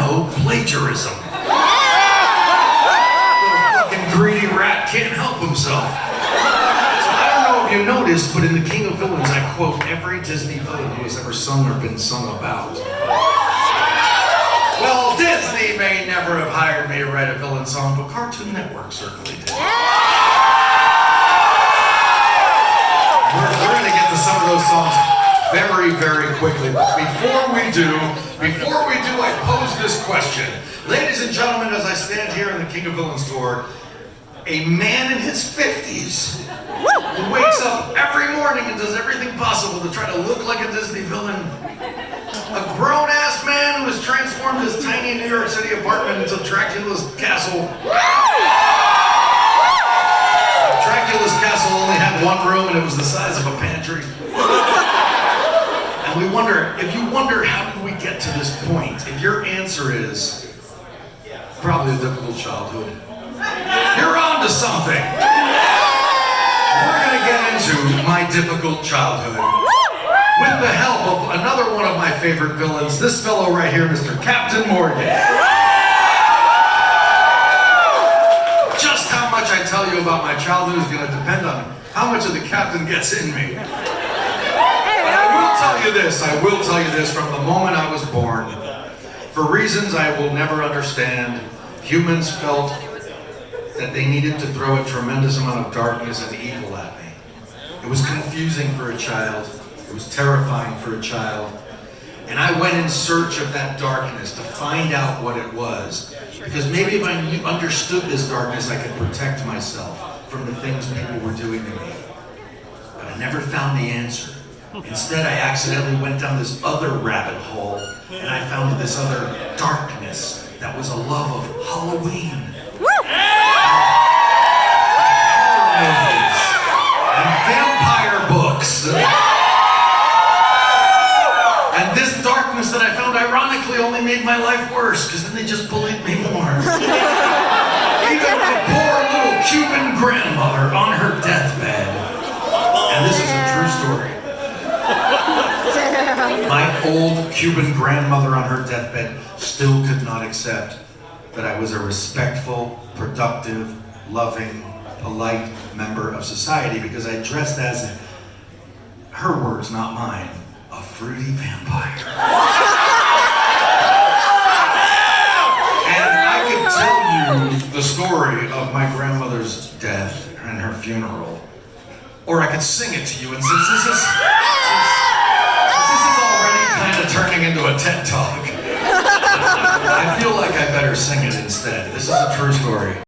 know plagiarism. Little fucking greedy rat can't help himself. So I don't know if you noticed, but in The King of Villains, I quote every Disney villain who has ever sung or been sung about. Well, Disney may never have hired me to write a villain song, but Cartoon Network certainly did. We're going to get to some of those songs very, very quickly. But before we do, I pose this question. Ladies and gentlemen, as I stand here in the King of Villains tour, a man in his 50s who wakes up every morning and does everything possible to try to look like a Disney villain. A grown-ass man who has transformed his tiny New York City apartment into Dracula's castle. Dracula's castle only had one room and it was the size of a pantry. And we wonder, if you wonder how did we get to this point, if your answer is probably a difficult childhood, you're on to something. We're going to get into my difficult childhood with the help of another one of my favorite villains, this fellow right here, Mr. Captain Morgan. Just how much I tell you about my childhood is going to depend on how much of the captain gets in me. But I will tell you this from the moment I was born. For reasons I will never understand, humans felt that they needed to throw a tremendous amount of darkness and evil at me. It was confusing for a child. It was terrifying for a child. And I went in search of that darkness to find out what it was. Because maybe if I understood this darkness, I could protect myself from the things people were doing to me. But I never found the answer. Instead, I accidentally went down this other rabbit hole, and I found this other darkness that was a love of Halloween. And vampire books. And this darkness that I found ironically only made my life worse, because then they just bullied me more. Even my poor little Cuban grandmother on her deathbed. And this is a true story. My old Cuban grandmother on her deathbed still could not accept that I was a respectful, productive, loving, polite member of society because I dressed as, her words, not mine, a fruity vampire. And I could tell you the story of my grandmother's death and her funeral, or I could sing it to you, and since this is already kind of turning into a TED Talk, I feel like I better sing it instead. This is a true story.